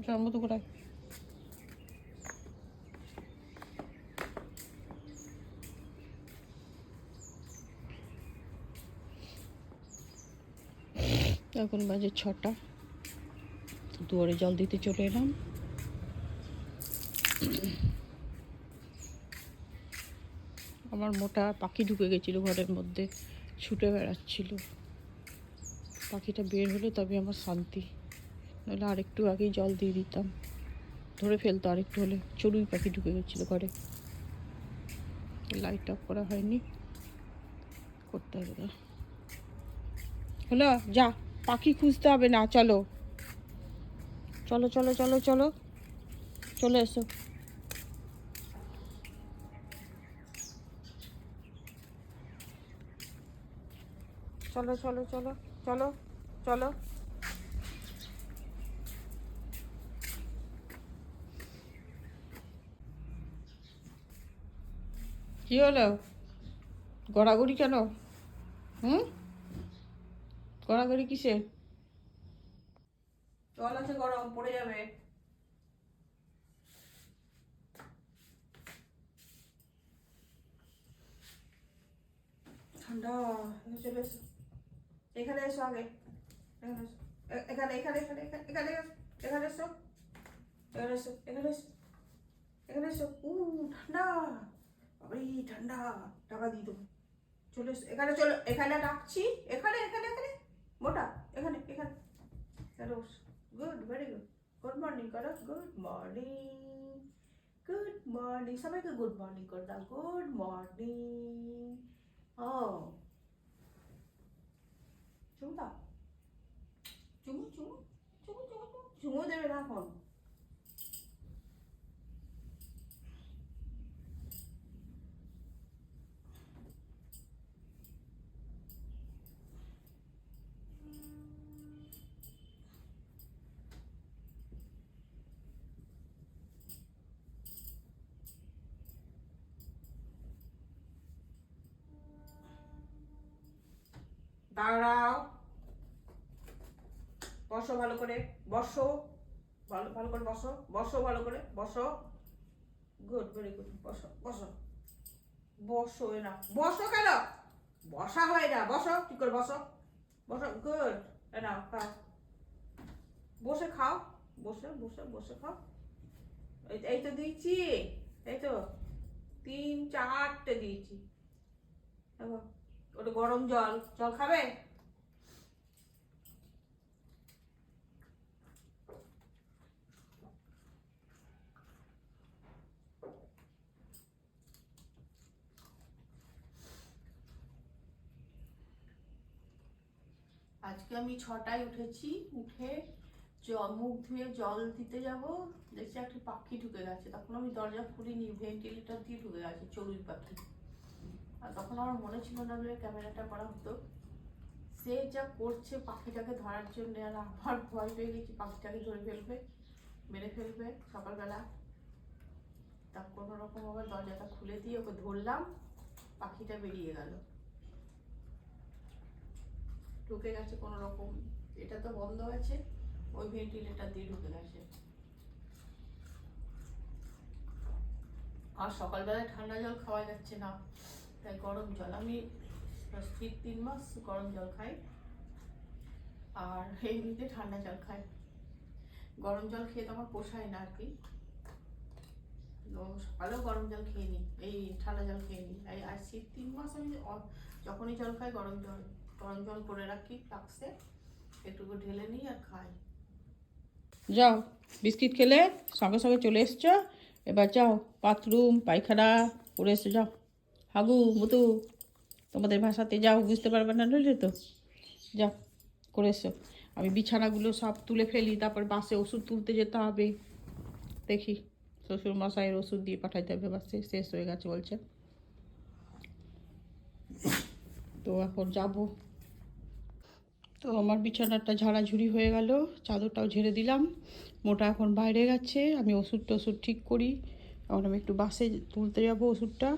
জন্মতো কোথায়? এখন বাজে 6টা, দুয়ারে জল দিতে চলে এলাম। আমার মোটা পাখি ঢুকে গেছিলো ঘরের মধ্যে, ছুটে বেড়াচ্ছিল। পাখিটা বের হলে তবে আমার শান্তি, নাহলে আরেকটু আগেই জল দিয়ে দিতাম, ধরে ফেলতো আরেকটু হলে। চড়ুই পাখি ঢুকে গেছিলো ঘরে, লাইট অফ করা হয়নি, করতে হবে না। হলো যা, পাখি খুঁজতে হবে না, চলো চলো চলো চলো চলো, চলে এসো। চলো চলো চলো চলো চলো। কি হলো? গড়াগড়ি কেন? গড়াগড়ি কিসে? জল আছে, গরম পড়ে যাবে। ঠান্ডা। চলে এসো, এখানে এসো আগে, এখানে এখানে এখানে এখানে এখানে এখানে এসো, এখানে এসো, এখানে এসো, এখানে এসো। ঠান্ডা, বাবাই ঠান্ডা। টাকা দিয়ে দেবো। চলে এসো এখানে, চলো এখানে ডাকছি, এখানে এখানে এখানে মোটা, এখানে এখানে। চলো, good, very good. Good morning করো, গুড মর্নিং, গুড মর্নিং। সবাইকে গুড মর্নিং করে দাও, গুড মর্নিং। ও চুমু দাও, চুমু চুমু চুমু চুমু চুমু দেবে না এখন। দাঁড়াও, বসো ভালো করে, বসো ভালো ভালো করে, বসো বসো ভালো করে, বসো। Good, very good. বসো বসো বসো। এ না, বসো কেন? বসা হয় না, বসো ঠিক করে, বসো বসো। গুড। এ নাও খাও, বসে খাও, বসে বসে বসে খাও। এই তো দিয়েছি, এই তো 3-4টে দিয়েছি। ওটা গরম জল, জল খাবে? আজকে আমি 6টায় উঠেছি, উঠে মুখ ধুয়ে জল দিতে যাব, দেখছি একটা পাখি ঢুকে গেছে। তখন আমি দরজা খুলিনি, ভেন্টিলেটর দিয়ে ঢুকে গেছে চড়ুই পাখি। আর তখন আমার মনে ছিল না যে ক্যামেরাটা করা হতো। সে যা করছে পাখিটাকে ধরার জন্য, আর আমার ভয় পেয়ে গেছি পাখিটাকে ধরে ফেলবে, মেরে ফেলবে সকালবেলা। তা কোনো রকম আবার দরজাটা খুলে দিয়ে ওকে ধরলাম, পাখিটা বেরিয়ে গেল, ঢুকে গেছে কোনো রকম। এটা তো বন্ধ আছে, ওই ভেন্টিলেটর দিয়ে ঢুকে গেছে। আর সকালবেলায় ঠান্ডা জল খাওয়া যাচ্ছে না, তাই গরম জল। আমি স্থির 3 মাস গরম জল খাই, আর এমনিতে ঠান্ডা জল খাই। গরম জল খেয়ে তো আমার পোষায় না আর কি, সকালেও গরম জল খেয়ে নিই, এই ঠান্ডা জল খেয়ে নিই। আর শীত 3 মাস আমি যখনই জল খাই গরম জল করে রাখি ফ্লাক্সে, একটু ঢেলে নিই আর খাই। যাও, বিস্কিট খেলে সঙ্গে সঙ্গে চলে এসছো, এবার যাও বাথরুম পায়খানা করে এসো, যাও। হাগু মুতু তোমাদের ভাষাতে যাও, বুঝতে পারবে না নইলে তো। যাও করে এসো। আমি বিছানাগুলো সব তুলে ফেলি, তারপর বাসে ওষুধ তুলতে যেতে হবে। দেখি শ্বশুর মশাইয়ের ওষুধ দিয়ে পাঠাইতে হবে, বাসে শেষ হয়ে গেছে বলছে, তো এখন যাব। তো আমার বিছানাটা ঝাড়াঝুড়ি হয়ে গেল, চাদরটাও ঝেড়ে দিলাম। মোটা এখন বাইরে গেছে, আমি ওষুধ ঠিক করি। এখন আমি একটু বাসে তুলতে যাব ওষুধটা,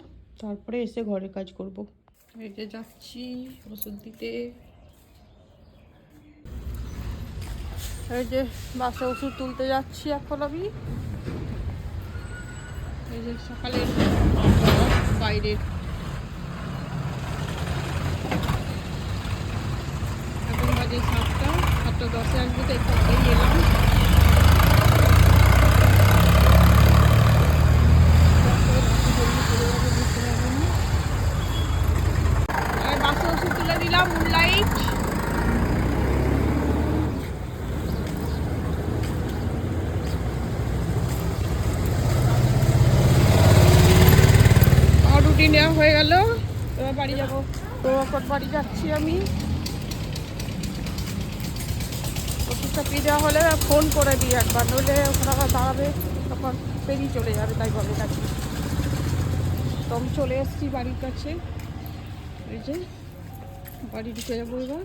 তারপরে এসে ঘরের কাজ করব। এই যে যাচ্ছি ওষুধ দিতে। এই যে বাসে ওষুধ তুলতে যাচ্ছি এখন আমি। এই যে সকালের বাইরের এখন বাজে 7টা 10 আসবে, তো একটু এলাম। বাসে ওষুধ তুলে দিলাম মুনলাইট। রুটি নেওয়া হয়ে গেল, এবার বাড়ি যাবো। প্রভাকর বাড়ি যাচ্ছি আমি। ওষুধটা পেয়ে দেওয়া হলে ফোন করে দিই একবার, নইলে ওখানে আবার দাঁড়াবে, তখন পেরিয়ে চলে যাবে, তাই বলে নাকি। তো আমি চলে এসেছি বাড়ির কাছে। এই যে বাড়ি ঢুকে যাবো এবার।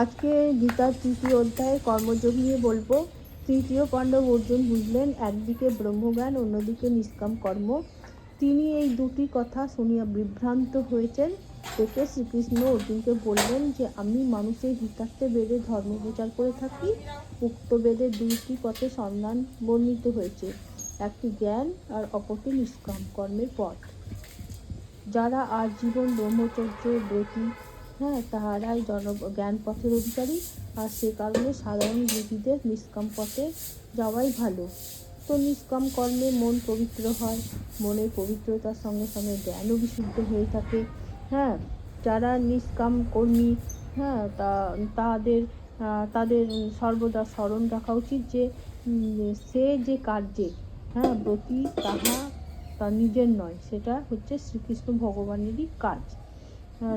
আজকে গীতার 3য় অধ্যায়ে কর্মযোগ নিয়ে বলবো। তৃতীয় পাণ্ডব অর্জুন বুঝলেন একদিকে ব্রহ্মজ্ঞান, অন্যদিকে নিষ্কাম কর্ম। তিনি এই দুটি কথা শুনিয়া বিভ্রান্ত হয়েছেন। থেকে শ্রীকৃষ্ণ অর্জুনকে বললেন যে আমি মানুষের হিতার্থে বেদে ধর্ম প্রচার করে থাকি। উক্ত বেদে দুইটি পথে সন্ধান বর্ণিত হয়েছে, একটি জ্ঞান আর অপরটি নিষ্কাম কর্মের পথ। যারা আজীবন ব্রহ্মচর্য ব্রতী, তাহারাই জ্ঞান পথের অধিকারী, আর সে কারণে সাধারণ যোগীদের নিষ্কাম পথে যাওয়াই ভালো। তো নিষ্কাম কর্মে মন পবিত্র হয়, মনের পবিত্রতার সঙ্গে সঙ্গে জ্ঞানও বিশুদ্ধ হয়ে থাকে। যারা নিষ্কাম কর্মী, তাদের সর্বদা স্মরণ রাখা উচিত যে সে যে কার্যে ব্রতী তাহা তার নিজের নয়, সেটা হচ্ছে শ্রীকৃষ্ণ ভগবানেরই কাজ,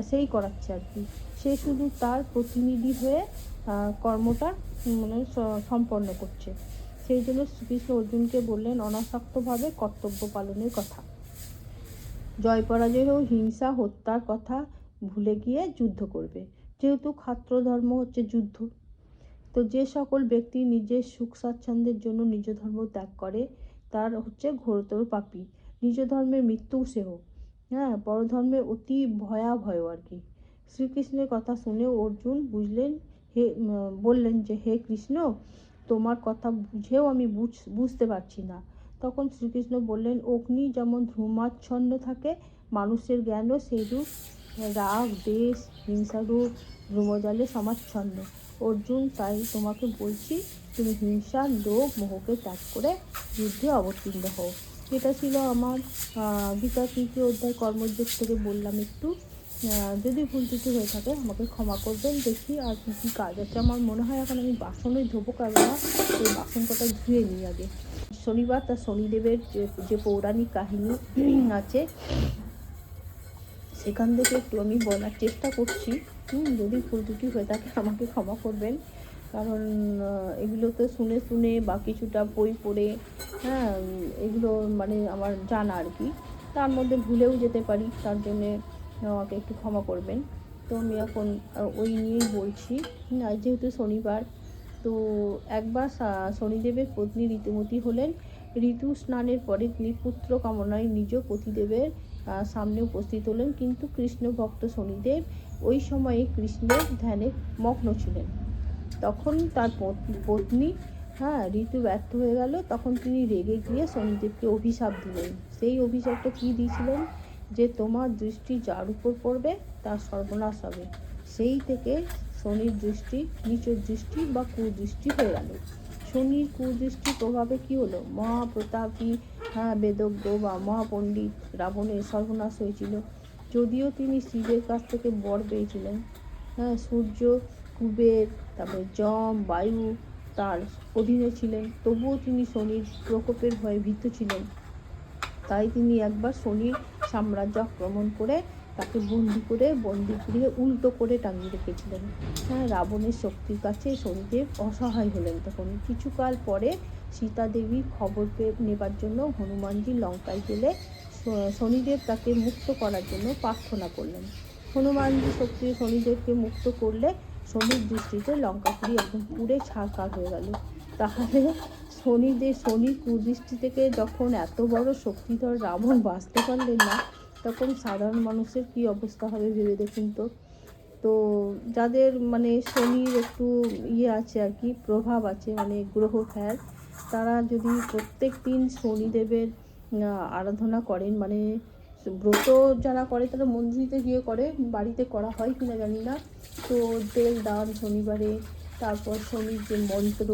সেই করাচ্ছে আর কি। সে শুধু তার প্রতিনিধি হয়ে কর্মটা সম্পন্ন করছে। সেই জন্য শ্রীকৃষ্ণ অর্জুনকে বললেন অনাসক্তভাবে কর্তব্য পালনের কথা। জয় পরাজয় ও হিংসা হত্যার কথা ভুলে গিয়ে যুদ্ধ করবে, যেহেতু ক্ষাত্র ধর্ম হচ্ছে যুদ্ধ। তো যে সকল ব্যক্তি নিজের সুখ স্বাচ্ছন্দ্যের জন্য নিজ ধর্ম ত্যাগ করে তার হচ্ছে ঘোরতর পাপী। নিজ ধর্মের মৃত্যু সেহ, পরধর্মে অতি ভয়াভয় আর কি। শ্রীকৃষ্ণের কথা শুনে অর্জুন বললেন যে হে কৃষ্ণ, তোমার কথা বুঝেও আমি বুঝতে পারছি না। তখন শ্রীকৃষ্ণ বললেন অগ্নি যেমন ধূমাচ্ছন্ন থাকে, মানুষের জ্ঞানও সেইরূপ রাগ দ্বেষ হিংসারূপ ধূমজালে সমাচ্ছন্ন। অর্জুন, তাই তোমাকে বলছি তুমি হিংসা লোভ মোহকে ত্যাগ করে যুদ্ধে অবতীর্ণ হও। এটা ছিল আমার গীতার 3য় অধ্যায় কর্মযোগ থেকে বললাম একটু। যদি ভুল ত্রুটি হয়ে থাকে আমাকে ক্ষমা করবেন। দেখি আর কী কী কাজ আছে। আমার মনে হয় এখন আমি বাসনই ধোবো, কারণ ওই বাসন কটা ধুয়ে নিই আগে। শনিবার তার শনিদেবের যে পৌরাণিক কাহিনী আছে সেখান থেকে একটু আমি বলার চেষ্টা করছি। যদি ভুল ত্রুটি হয়ে থাকে আমাকে ক্ষমা করবেন, কারণ এগুলো তো শুনে শুনে বা কিছুটা বই পড়ে এগুলো মানে আমার জানা আর কি, তার মধ্যে ভুলেও যেতে পারি, তার জন্যে আমাকে একটু ক্ষমা করবেন। তো আমি এখন ওই নিয়েই বলছি। যেহেতু শনিবার, তো একবার শনিদেবের পত্নী ঋতুমতী হলেন। ঋতু স্নানের পরে তিনি পুত্র কামনায় নিজ পতিদেবের সামনে উপস্থিত হলেন, কিন্তু কৃষ্ণ ভক্ত শনিদেব ওই সময়ে কৃষ্ণের ধ্যানে মগ্ন ছিলেন। তখন তার পত্নী ঋতু ব্যর্থ হয়ে গেল। তখন তিনি রেগে গিয়ে শনিদেবকে অভিশাপ দিলেন। সেই অভিশাপটা কি দিয়েছিলেন, যে তোমার দৃষ্টি যার উপর পড়বে তার সর্বনাশ হবে। সেই থেকে শনির দৃষ্টি নিচ দৃষ্টি বা কুদৃষ্টি হয়ে গেল। শনির কুদৃষ্টির প্রভাবে কি হলো, মহাপ্রতাপী বেদজ্ঞ বা মহাপণ্ডিত রাবণের সর্বনাশ হয়েছিল। যদিও তিনি শিবের কাছ থেকে বর পেয়েছিলেন, সূর্য কুবের তারপরে যম বায়ু তার অধীনে ছিলেন, তবুও তিনি শনির প্রকোপের ভয়ে ভীত ছিলেন। তাই তিনি একবার শনির সাম্রাজ্য আক্রমণ করে তাকে বন্দিগৃহে উল্টো করে টাঙিয়ে রেখেছিলেন। রাবণের শক্তির কাছে শনিদেব অসহায় হলেন। তখন কিছুকাল পরে সীতা দেবীর খবর নেবার জন্য হনুমানজি লঙ্কায় গেলে শনিদেব তাকে মুক্ত করার জন্য প্রার্থনা করলেন। হনুমানজি শক্তি শনিদেবকে মুক্ত করলে শনির দৃষ্টিতে লঙ্কাপুরী একদম পুড়ে ছারখার হয়ে গেল। তাহলে শনির কুদৃষ্টি থেকে যখন এত বড় শক্তিধর রাবণ বাঁচতে পারলেন না, তখন সাধারণ মানুষের কি অবস্থা হবে ভেবে দেখুন তো। তো যাদের মানে শনির একটু আছে আর কি, প্রভাব আছে, মানে গ্রহ ফের, তারা যদি প্রত্যেক দিন শনিদেবের আরাধনা করেন, মানে ব্রত যারা করে তারা মন্দিরে গিয়ে করে, বাড়িতে করা হয় কিনা জানি না, তো তেল দান শনিবারে, তারপর শনির যে মন্ত্র,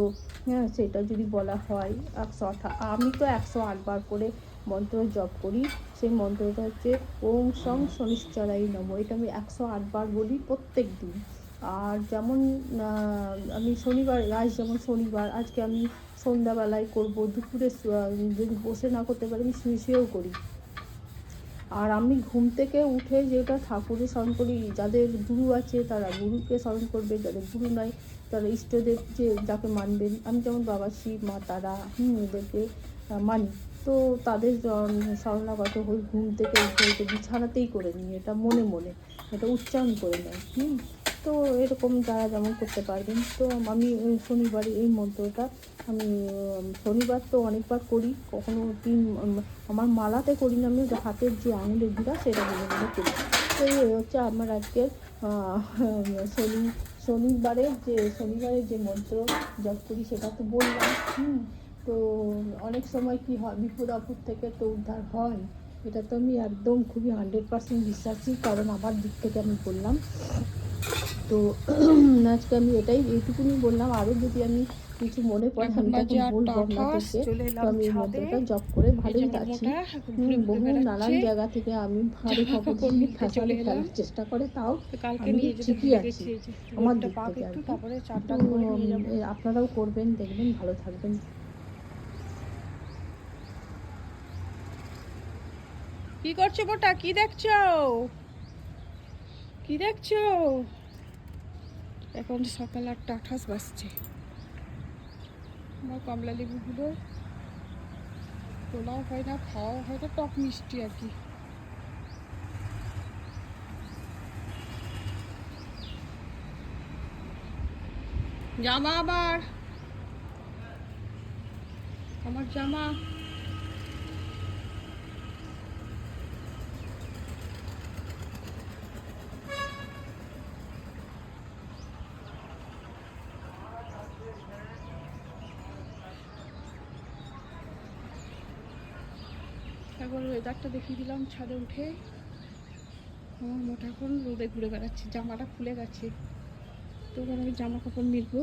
হ্যাঁ সেটা যদি বলা হয় 108, আমি তো 108 বার করে মন্ত্র জপ করি। সেই মন্ত্রটা হচ্ছে ওম সং শনিশ্চরাই নমঃ, এটা আমি 108 বার বলি প্রত্যেক দিন। আর যেমন আমি শনিবার, আজ যেমন শনিবার, আজকে আমি সন্ধ্যাবেলায় করব, দুপুরে যদি বসে না করতে পারি আমি শুয়েও করি। আর আমি ঘুম থেকে উঠে যেটা ঠাকুরের স্মরণ করি, যাদের গুরু আছে তারা গুরুকে স্মরণ করবে, যাদের গুরু নাই তারা ইষ্টদেব যে যাকে মানবেন, আমি যেমন বাবা শিব, মা তারা, এদেরকে মানি, তো তাদের শরণাগত হই। ঘুম থেকে উঠে বিছানাতেই করে নিই, এটা মনে মনে এটা উচ্চারণ করে নেয়। তো এরকম যারা যেমন করতে পারবেন। তো আমি শনিবারে এই মন্ত্রটা আমি শনিবার তো অনেকবার করি, কখনো আমার মালাতে করি না, আমি হাতের যে আঙুলের গুঁড়া সেটা মনে মনে করি। তো এই হচ্ছে আমার আজকের শনিবারের যে মন্ত্র জপ করি সেটা তো বললাম। তো অনেক সময় কি হয়, বিপদ আপদ থেকে তো উদ্ধার হয়, এটা তো আমি একদম খুবই 100% বিশ্বাসী, কারণ আমার দিক থেকে আমি বললাম। তো আজকে আমি এইটুকুনি বললাম। আরও যদি আমি কিছু মনে পড়ে আমি তখন বলবো আপনাদেরকে। তো আমি এই মন্ত্রটা জপ করে ভালোই আছি। বহু নানান জায়গা থেকে আমি ভারী খবর দিয়ে ফেলার চেষ্টা করে, তাও আমি ঠিকই আছি আমার দিক থেকে আর কি। তো আপনারাও করবেন, দেখবেন ভালো থাকবেন। কি করছো বোটা? কি দেখছো? কি দেখছো? এখন সকাল 8:28 বাজছে। আমার কমলা লেবুগুলো তোলাও হয় না, খাওয়াও হয় না, টক মিষ্টি আর কি। জামা আমার জামা একবার ওয়েদারটা দেখিয়ে দিলাম ছাদে উঠে। আমার মোটা এখন রোদে ঘুরে বেড়াচ্ছি, জামাটা খুলে গেছে, তো আমি জামা কাপড় মিলবো।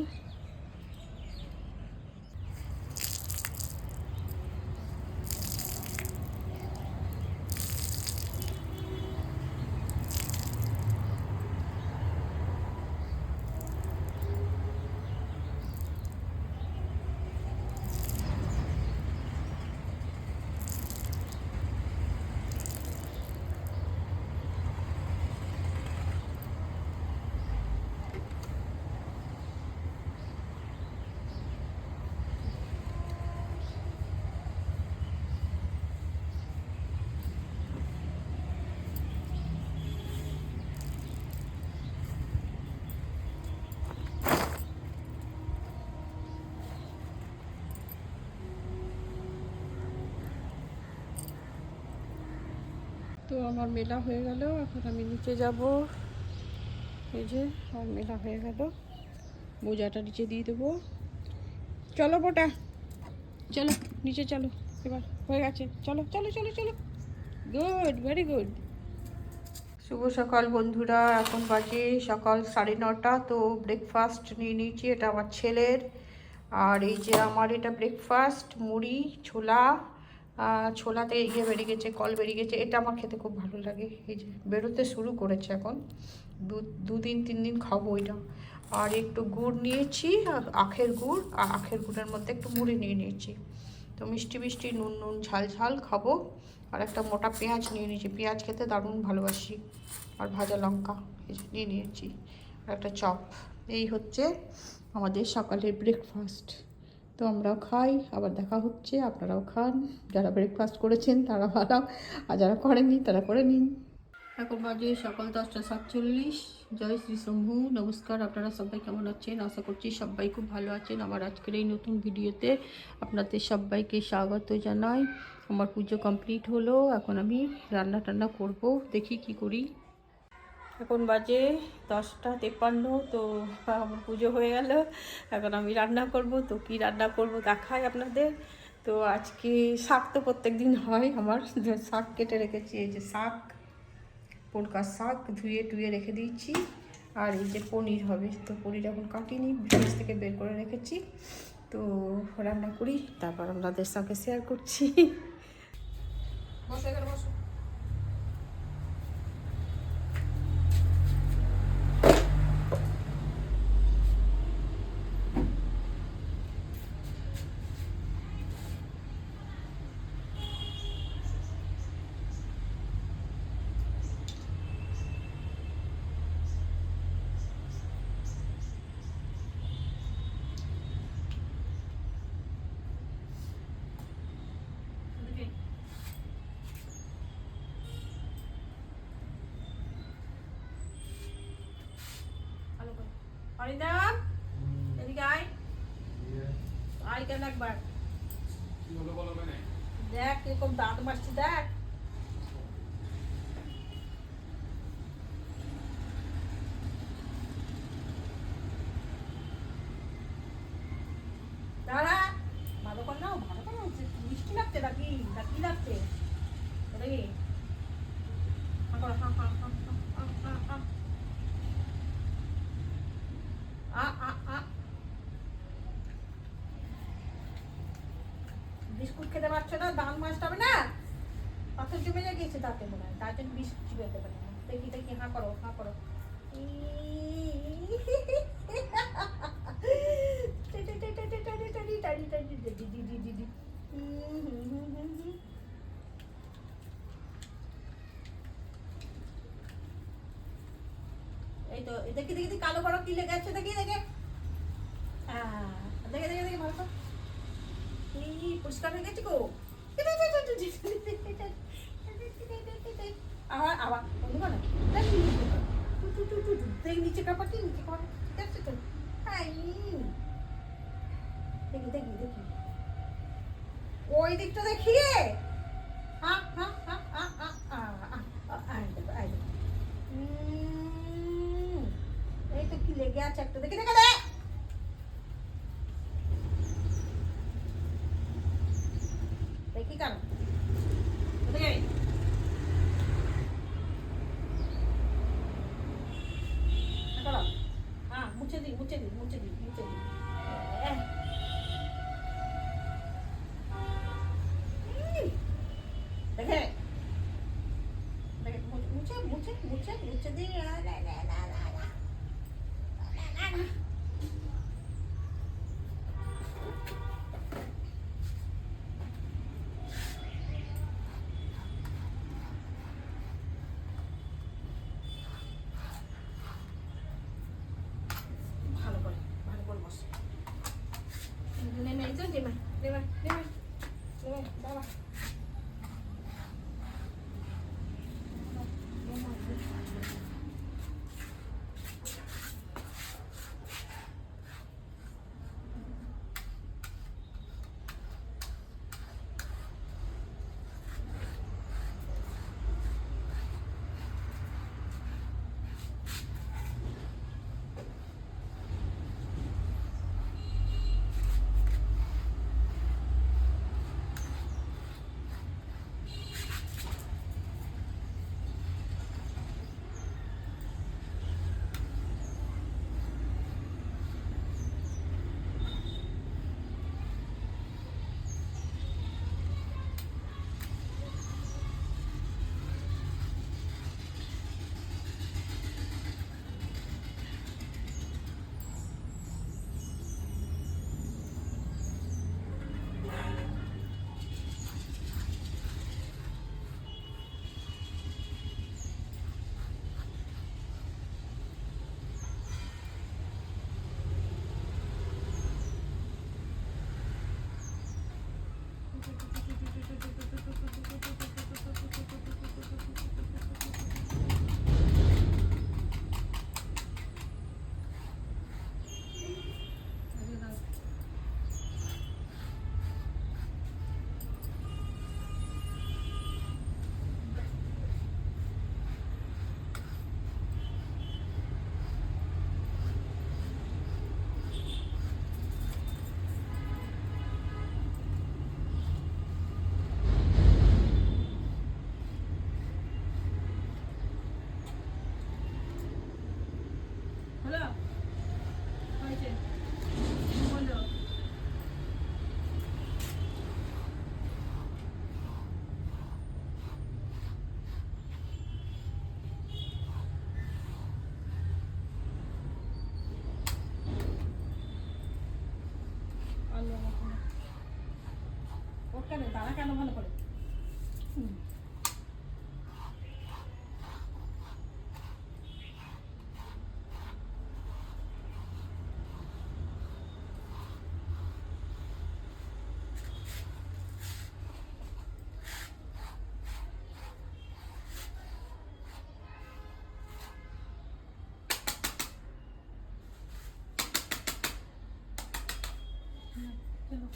তো আমার মেলা হয়ে গেল, এখন আমি নিচে যাব। এই যে আমার মেলা হয়ে গেল, মোজাটা নিচে দিয়ে দেবো। চলো বোটা, চলো নিচে চলো, এবার হয়ে গেছে, চলো চলো চলো চলো। Good, very good. শুভ সকাল বন্ধুরা, এখন বাজে সকাল 9:30। তো ব্রেকফাস্ট নিয়ে নিয়েছি, এটা আমার ছেলের। আর এই যে আমার এটা ব্রেকফাস্ট, মুড়ি, ছোলা, ছোলাতে বেরিয়ে গেছে, কল বেরিয়ে গেছে, এটা আমার খেতে খুব ভালো লাগে। এই যে বেরোতে শুরু করেছে, এখন 2-3 দিন খাবো এটা। আর একটু গুড় নিয়েছি, আখের গুড়, আর আখের গুড়ের মধ্যে একটু মুড়ি নিয়ে নিয়েছি। তো মিষ্টি মিষ্টি, নুন নুন, ঝাল ঝাল খাবো। আর একটা মোটা পেঁয়াজ নিয়ে নিয়েছি, পেঁয়াজ খেতে দারুণ ভালোবাসি। আর ভাজা লঙ্কা নিয়ে নিয়েছি, আর একটা চপ। এই হচ্ছে আমাদের সকালের ব্রেকফাস্ট। তো আমরাও খাই, আবার দেখা হচ্ছে, আপনারাও খান। যারা ব্রেকফাস্ট করেছেন তারা ভালো, আর যারা করেননি তারা করে নিন। এখন বাজে সকাল 10:47। জয় শ্রী শম্ভু, নমস্কার। আপনারা সবাই কেমন আছেন? আশা করছি সবাই খুব ভালো আছেন। আমার আজকের এই নতুন ভিডিওতে আপনাদের সবাইকে স্বাগত জানাই। আমার পুজো কমপ্লিট হলো, এখন আমি রান্না টান্না করব, দেখি কি করি। এখন বাজে 10:53, তো আমার পুজো হয়ে গেল। এখন আমি রান্না করব, তো কি রান্না করব দেখাই আপনাদের। তো আজকে শাক তো প্রত্যেক দিন হয় আমার, শাক কেটে রেখেছি, এই যে শাক, পোলকা শাক ধুয়ে টুয়ে রেখে দিয়েছি। আর এই যে পনির হবে, তো পনির এখন কাটিনি, ফ্রিজ থেকে বের করে রেখেছি। তো রান্না করি, তারপর আপনাদের সঙ্গে শেয়ার করছি। বসো এখানে বসো। হরিদাম, এদিকে আয়, আয় কেন একবার দেখ কিরকম দাঁত মারছি, দেখ। দাঁড়া, ভালো কর নাও, ভালো কর নাও। মিষ্টি লাগছে নাকি, না কি লাগছে? দেখি বিস্কুট খেতে পারছো না, দাঁত মাজতে হবে না, পাথর জমে গিয়েছে দাঁতে মনে হয়, তার জন্য বিস্কুট চিবাতে পারে না। দেখি দেখি, হাঁ করো, হাঁ করো। এই তো দেখি দেখি কালো বড় কি লেগে আছে, দেখি দেখে, দেখে দেখে দেখে ভালো কর। পরিষ্কার হয়ে গেছে গো। আবার আবার বন্ধু না, দেখি নিচে কাপড়টি, নিচে কাপড় ঠিক আছে তো। দেখি দেখি দেখি ওই দিকটা দেখিয়ে, এই তো কি লেগে আছে একটা, দেখি দেখে দেখ। দেখি কেন মুছে দিই, মুছে দিই, মুছে দিই, মুছে দিই। দেখে দেখে মুছে মুছে মুছে মুছে দিই। কেন ভালো করে?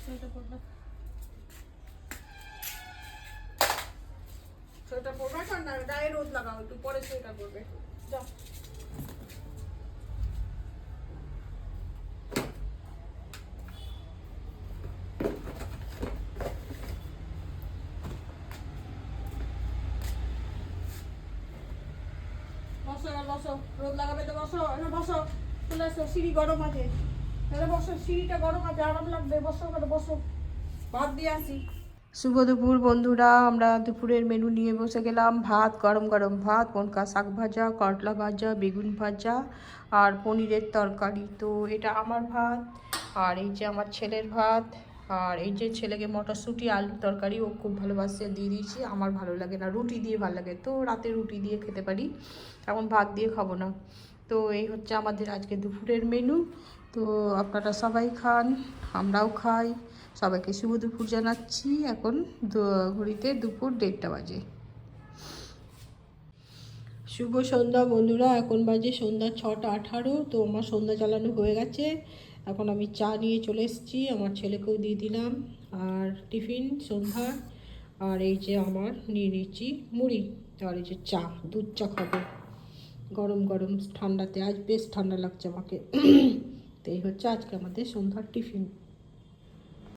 সোয়েটার পরবে, সোয়েটার পরবে এখন না, গায়ে রোদ লাগাও, একটু পরে সোয়েটার পরবে। যাও। বসো এবার বসো, রোদ লাগাবে তো বসো, এবার বসো, চলে আসো, সিঁড়ি গরম আছে, তাহলে বসো, সিঁড়িটা গরম আছে, আরাম লাগবে, বসো এবার বসো, ভাত দিয়ে আসি। শুভ দুপুর বন্ধুরা, আমরা দুপুরের মেনু নিয়ে বসে গেলাম। ভাত, গরম গরম ভাত, পনকা শাক ভাজা, করলা ভাজা, বেগুন ভাজা আর পনিরের তরকারি। তো এটা আমার ভাত, আর এই যে আমার ছেলের ভাত, আর এই যে ছেলেকে মটরশুঁটি আলু তরকারি ও খুব ভালোবাসে দিয়ে দিয়েছি। আমার ভালো লাগে না, রুটি দিয়ে ভালো লাগে, তো রাতে রুটি দিয়ে খেতে পারি, এখন ভাত দিয়ে খাবো না। তো এই হচ্ছে আমাদের আজকে দুপুরের মেনু। তো আপনারা সবাই খান, আমরাও খাই। সবাইকে শুভ দুপুর জানাচ্ছি। এখন ঘড়িতে দুপুর 1:30 বাজে। শুভ সন্ধ্যা বন্ধুরা, এখন বাজে সন্ধ্যা 6:18। তো আমার সন্ধ্যা চালানো হয়ে গেছে। এখন আমি চা নিয়ে চলে এসেছি, আমার ছেলেকেও দিয়ে দিলাম, আর টিফিন সন্ধ্যা। আর এই যে আমার নিয়ে নিচ্ছি মুড়ি, আর এই যে চা, দুধ চা খাবো গরম গরম ঠান্ডাতে। আজ বেশ ঠান্ডা লাগছে আমাকে। তো এই হচ্ছে আজকে আমাদের সন্ধ্যার টিফিন।